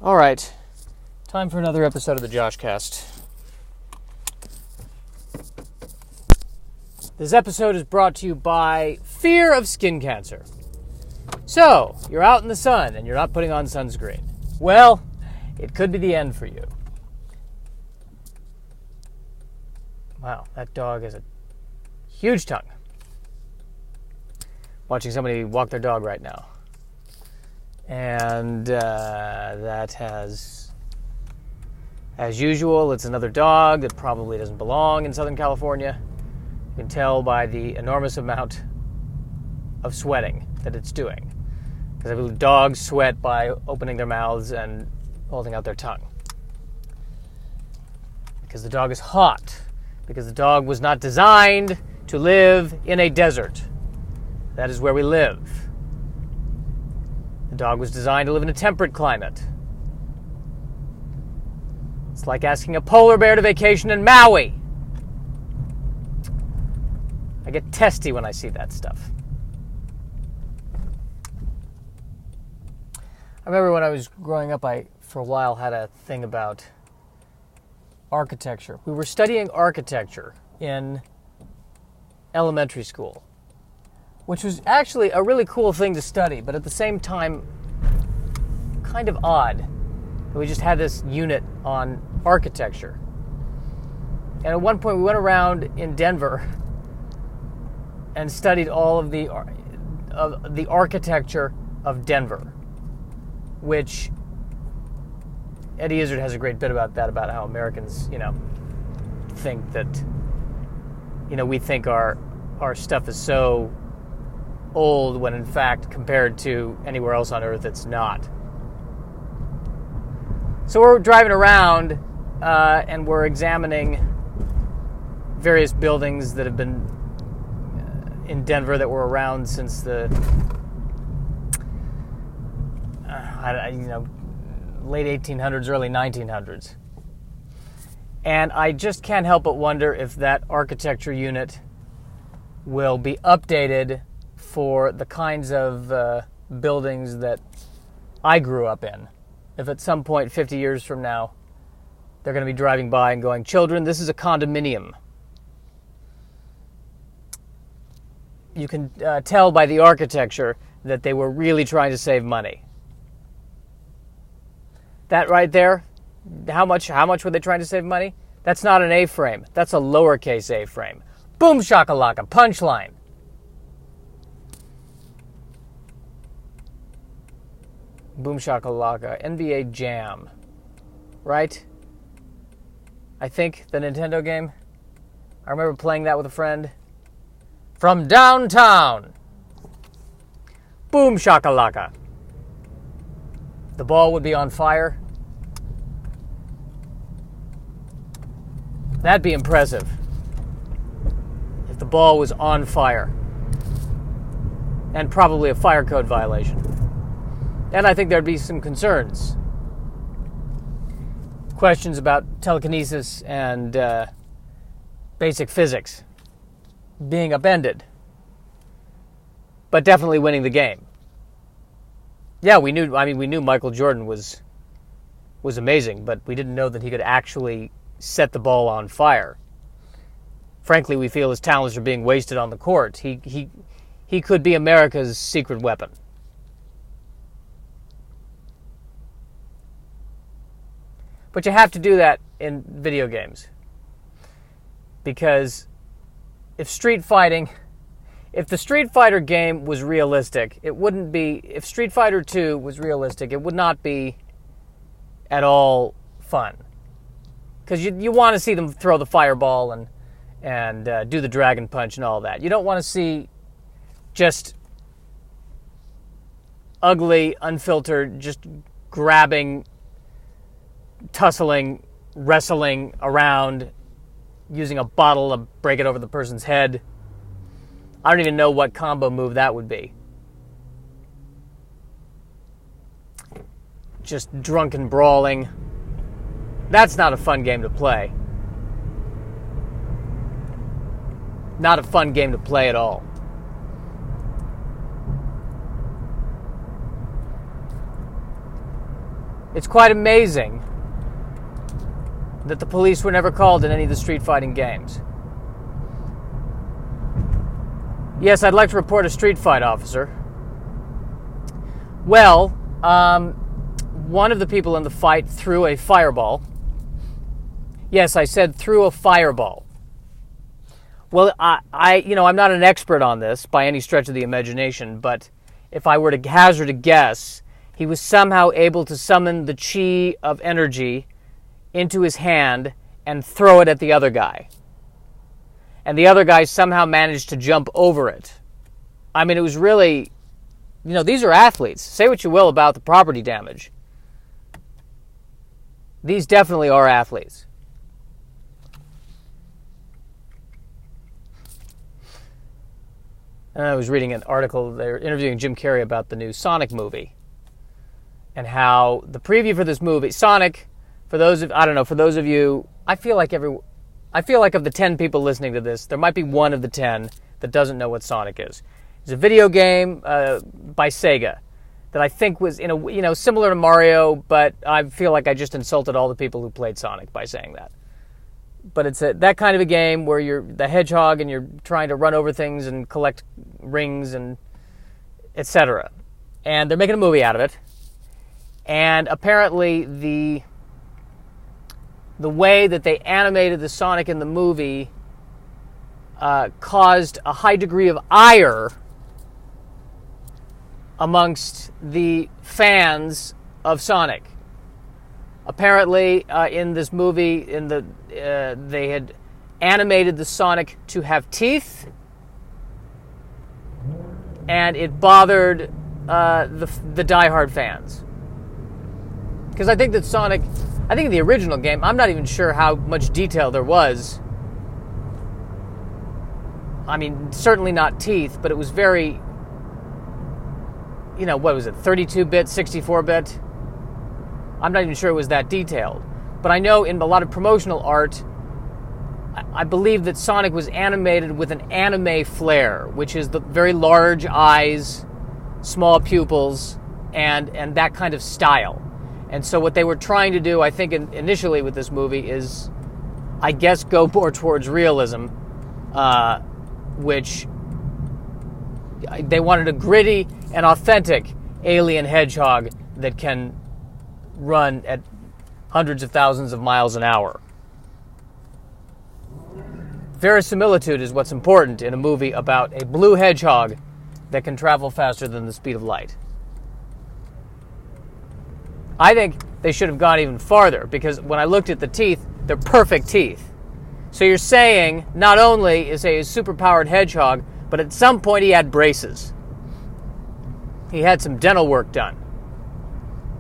All right, time for another episode of the Joshcast. This episode is brought to you by fear of skin cancer. So, you're out in the sun and you're not putting on sunscreen. Well, it could be the end for you. Wow, that dog has a huge tongue. Watching somebody walk their dog right now. And that has, as usual, it's another dog that probably doesn't belong in Southern California. You can tell by the enormous amount of sweating that it's doing. Because I believe dogs sweat by opening their mouths and holding out their tongue. Because the dog is hot. Because the dog was not designed to live in a desert. That is where we live. The dog was designed to live in a temperate climate. It's like asking a polar bear to vacation in Maui. I get testy when I see that stuff. I remember when I was growing up, I, for a while, had a thing about architecture. We were studying architecture in elementary school, which was actually a really cool thing to study, but at the same time, kind of odd. We just had this unit on architecture. And at one point, we went around in Denver and studied all of the architecture of Denver, which Eddie Izzard has a great bit about that, about how Americans, think that, we think our stuff is so old when in fact, compared to anywhere else on Earth, it's not. So we're driving around and we're examining various buildings that have been in Denver that were around since the late 1800s, early 1900s. And I just can't help but wonder if that architecture unit will be updated for the kinds of buildings that I grew up in. If at some point 50 years from now, they're going to be driving by and going, "Children, this is a condominium." You can tell by the architecture that they were really trying to save money. That right there, how much were they trying to save money? That's not an A-frame. That's a lowercase A-frame. Boom shakalaka, punchline. Boom shakalaka, NBA Jam, right? I think the Nintendo game. I remember playing that with a friend. From downtown. Boom shakalaka. The ball would be on fire. That'd be impressive. If the ball was on fire. And probably a fire code violation. And I think there'd be some concerns. Questions about telekinesis and basic physics being upended. But definitely winning the game. Yeah, we knew Michael Jordan was amazing, but we didn't know that he could actually set the ball on fire. Frankly, we feel his talents are being wasted on the court. He could be America's secret weapon. But you have to do that in video games. Because if the Street Fighter game was realistic, it wouldn't be... If Street Fighter 2 was realistic, it would not be at all fun. Because you want to see them throw the fireball and do the dragon punch and all that. You don't want to see just ugly, unfiltered, just grabbing, tussling, wrestling around, using a bottle to break it over the person's head. I don't even know what combo move that would be. Just drunken brawling. That's not a fun game to play. Not a fun game to play at all. It's quite amazing that the police were never called in any of the street fighting games. Yes, I'd like to report a street fight, officer. Well, one of the people in the fight threw a fireball. Yes, I said threw a fireball. Well, I'm not an expert on this by any stretch of the imagination, but if I were to hazard a guess, he was somehow able to summon the chi of energy into his hand and throw it at the other guy. And the other guy somehow managed to jump over it. I mean, it was really, these are athletes. Say what you will about the property damage. These definitely are athletes. And I was reading an article, they were interviewing Jim Carrey about the new Sonic movie. And how the preview for this movie, Sonic, for those of you, I feel like of the 10 people listening to this, there might be one of the 10 that doesn't know what Sonic is. It's a video game by Sega that I think was similar to Mario, but I feel like I just insulted all the people who played Sonic by saying that. But it's that kind of a game where you're the hedgehog and you're trying to run over things and collect rings and etc. And they're making a movie out of it. And apparently the way that they animated the Sonic in the movie caused a high degree of ire amongst the fans of Sonic. Apparently, in this movie, they had animated the Sonic to have teeth, and it bothered the diehard fans. Because I think that Sonic, in the original game, I'm not even sure how much detail there was. I mean, certainly not teeth, but it was very, what was it, 32-bit, 64-bit? I'm not even sure it was that detailed. But I know in a lot of promotional art, I believe that Sonic was animated with an anime flair, which is the very large eyes, small pupils, and that kind of style. And so what they were trying to do, I think, initially with this movie is, I guess, go more towards realism, which they wanted a gritty and authentic alien hedgehog that can run at hundreds of thousands of miles an hour. Verisimilitude is what's important in a movie about a blue hedgehog that can travel faster than the speed of light. I think they should have gone even farther, because when I looked at the teeth, they're perfect teeth. So you're saying not only is he a superpowered hedgehog, but at some point he had braces. He had some dental work done.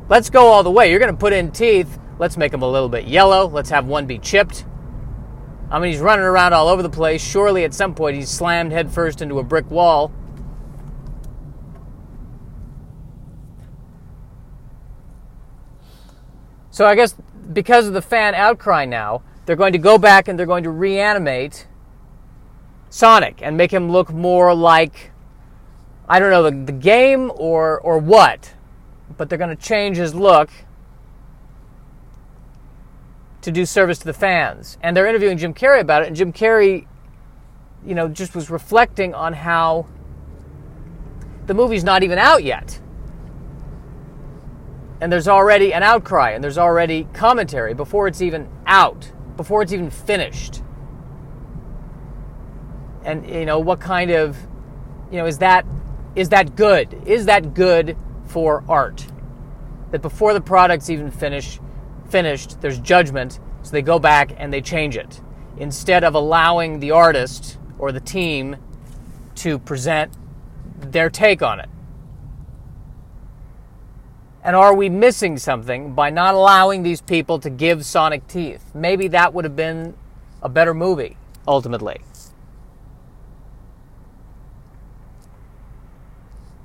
Let's go all the way. You're going to put in teeth. Let's make them a little bit yellow. Let's have one be chipped. I mean, he's running around all over the place. Surely at some point he's slammed headfirst into a brick wall. So I guess because of the fan outcry now, they're going to go back and they're going to reanimate Sonic and make him look more like, I don't know, the game or what. But they're going to change his look to do service to the fans. And they're interviewing Jim Carrey about it, and Jim Carrey, just was reflecting on how the movie's not even out yet. And there's already an outcry, and there's already commentary before it's even out, before it's even finished. And, what kind of, is that good? Is that good for art? That before the product's even finished, there's judgment, so they go back and they change it, instead of allowing the artist or the team to present their take on it. And are we missing something by not allowing these people to give Sonic teeth? Maybe that would have been a better movie, ultimately.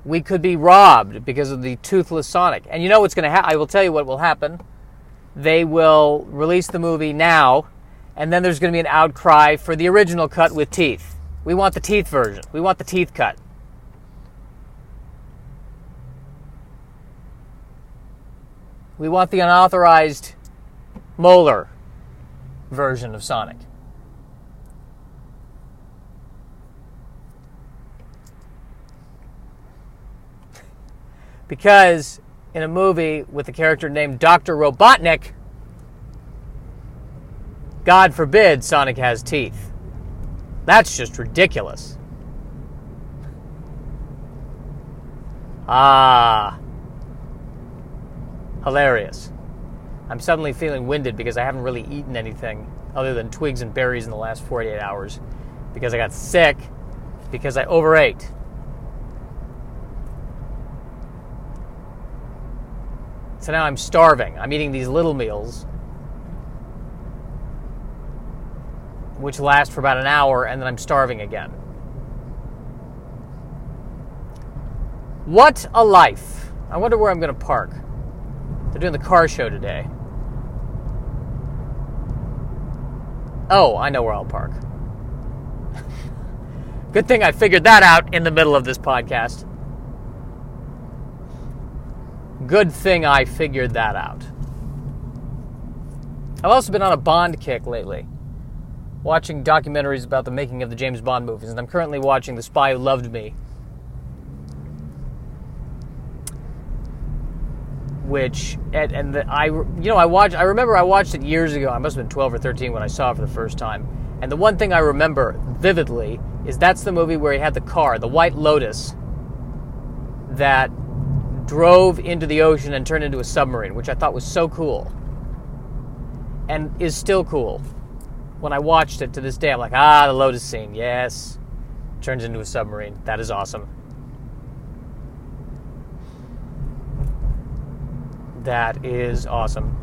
We could be robbed because of the toothless Sonic. And you know what's going to happen? I will tell you what will happen. They will release the movie now, and then there's going to be an outcry for the original cut with teeth. We want the teeth version. We want the teeth cut. We want the unauthorized molar version of Sonic. Because in a movie with a character named Dr. Robotnik, God forbid Sonic has teeth. That's just ridiculous. Ah. Hilarious. I'm suddenly feeling winded because I haven't really eaten anything other than twigs and berries in the last 48 hours. Because I got sick. Because I overate. So now I'm starving. I'm eating these little meals, which last for about an hour, and then I'm starving again. What a life. I wonder where I'm going to park. They're doing the car show today. Oh, I know where I'll park. Good thing I figured that out in the middle of this podcast. Good thing I figured that out. I've also been on a Bond kick lately, watching documentaries about the making of the James Bond movies, and I'm currently watching The Spy Who Loved Me, which I remember I watched it years ago. I must have been 12 or 13 when I saw it for the first time. And the one thing I remember vividly is that's the movie where he had the car, the White Lotus, that drove into the ocean and turned into a submarine, which I thought was so cool. And is still cool. When I watched it to this day, I'm like, the Lotus scene, yes. Turns into a submarine. That is awesome. That is awesome.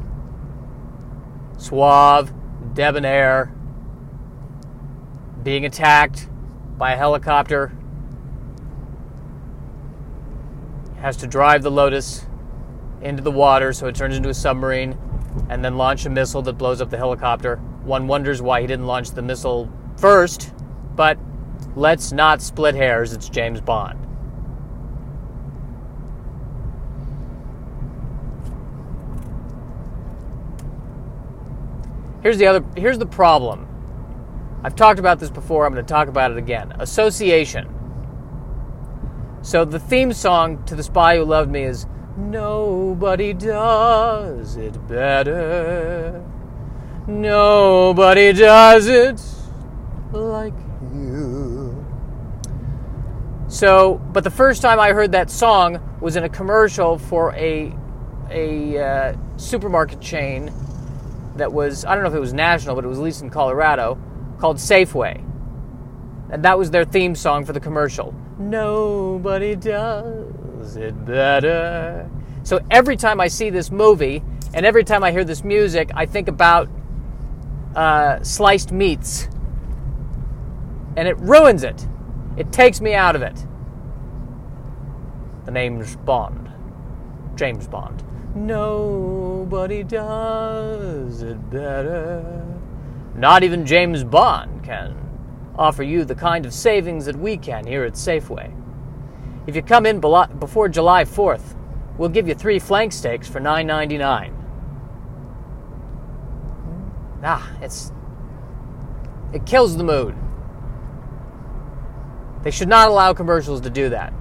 Suave, debonair, being attacked by a helicopter. Has to drive the Lotus into the water so it turns into a submarine and then launch a missile that blows up the helicopter. One wonders why he didn't launch the missile first, but let's not split hairs. It's James Bond. Here's the problem. I've talked about this before. I'm going to talk about it again. Association. So the theme song to The Spy Who Loved Me is Nobody Does It Better. Nobody does it like you. So, but the first time I heard that song was in a commercial for a supermarket chain that was, I don't know if it was national, but it was at least in Colorado, called Safeway. And that was their theme song for the commercial. Nobody does it better. So every time I see this movie, and every time I hear this music, I think about sliced meats. And it ruins it. It takes me out of it. The name's Bond. James Bond. Nobody does it better. Not even James Bond can offer you the kind of savings that we can here at Safeway. If you come in before July 4th, we'll give you 3 flank steaks for $9.99. It kills the mood. They should not allow commercials to do that.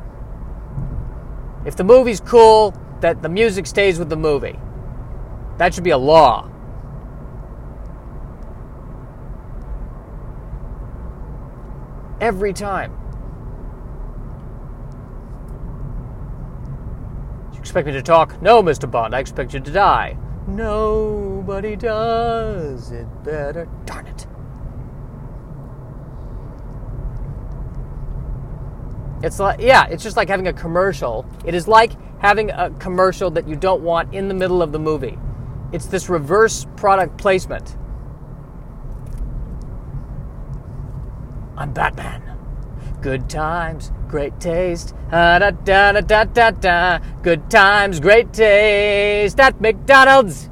If the movie's cool, that the music stays with the movie. That should be a law. Every time. You expect me to talk? No, Mr. Bond, I expect you to die. Nobody does it better. Darn it. It's just like having a commercial. It is like having a commercial that you don't want in the middle of the movie. It's this reverse product placement. I'm Batman. Good times, great taste. Da da da da da da. Good times, great taste at McDonald's.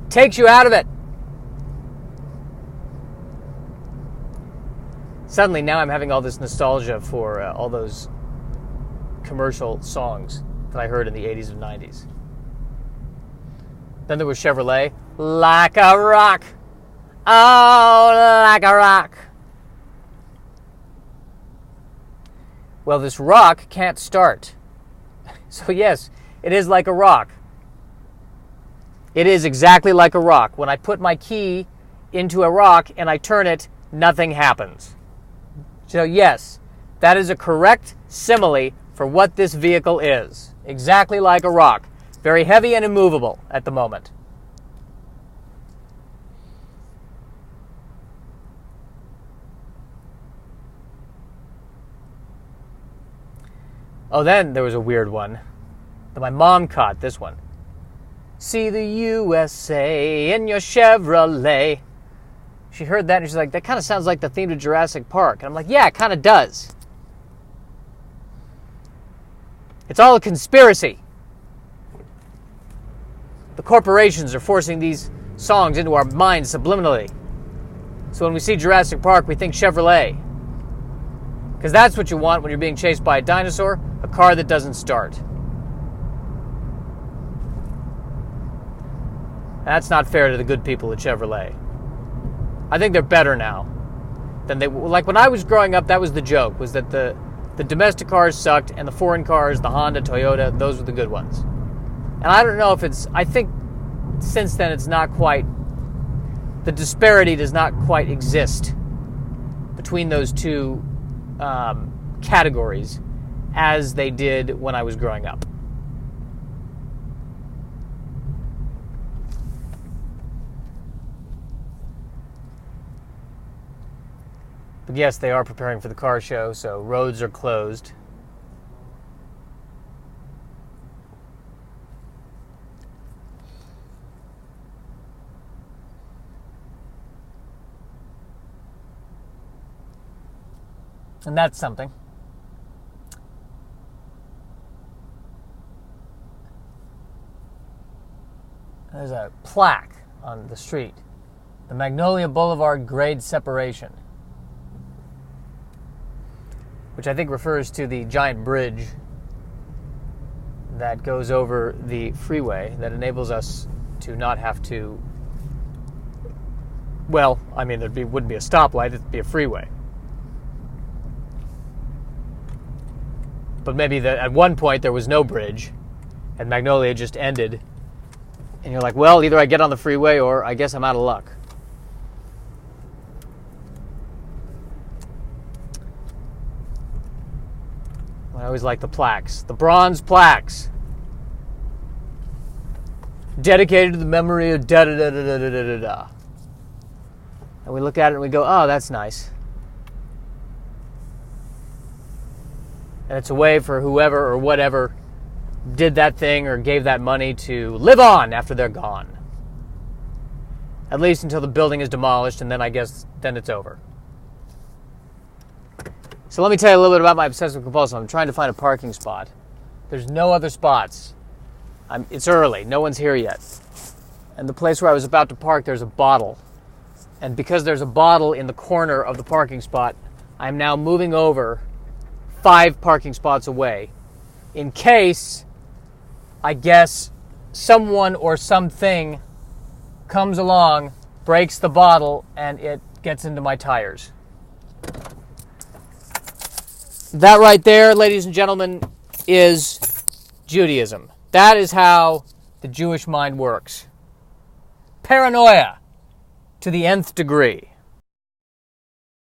Takes you out of it. Suddenly, now I'm having all this nostalgia for all those commercial songs. that I heard in the 80s and 90s. Then there was Chevrolet, Like a Rock. Oh, like a rock. Well, this rock can't start. So yes, it is like a rock. It is exactly like a rock. When I put my key into a rock and I turn it, nothing happens. So yes, that is a correct simile for what this vehicle is. Exactly like a rock. Very heavy and immovable at the moment. Oh, then there was a weird one that my mom caught, this one. See the USA in your Chevrolet. She heard that and she's like, that kind of sounds like the theme to Jurassic Park. And I'm like, yeah, it kind of does. It's all a conspiracy. The corporations are forcing these songs into our minds subliminally. So when we see Jurassic Park, we think Chevrolet. Because that's what you want when you're being chased by a dinosaur, a car that doesn't start. That's not fair to the good people at Chevrolet. I think they're better now than they... Like when I was growing up, that was the joke, was that the domestic cars sucked and the foreign cars, the Honda, Toyota, those were the good ones. And I don't know if it's... I think since then it's not quite... The disparity does not quite exist between those two categories as they did when I was growing up. But yes, they are preparing for the car show, so roads are closed. And that's something. There's a plaque on the street. The Magnolia Boulevard grade separation. Which I think refers to the giant bridge that goes over the freeway that enables us to not have to... Well, I mean, wouldn't be a stoplight, it'd be a freeway. But maybe at one point there was no bridge, and Magnolia just ended. And you're like, well, either I get on the freeway or I guess I'm out of luck. I always like the plaques. The bronze plaques. Dedicated to the memory of da-da-da-da-da-da-da-da. And we look at it and we go, oh, that's nice. And it's a way for whoever or whatever did that thing or gave that money to live on after they're gone. At least until the building is demolished, and then I guess then it's over. So let me tell you a little bit about my obsessive compulsive. I'm trying to find a parking spot. There's no other spots. It's early. No one's here yet. And the place where I was about to park, there's a bottle. And because there's a bottle in the corner of the parking spot, I'm now moving over 5 parking spots away in case, I guess, someone or something comes along, breaks the bottle, and it gets into my tires. That right there, ladies and gentlemen, is Judaism. That is how the Jewish mind works. Paranoia to the nth degree.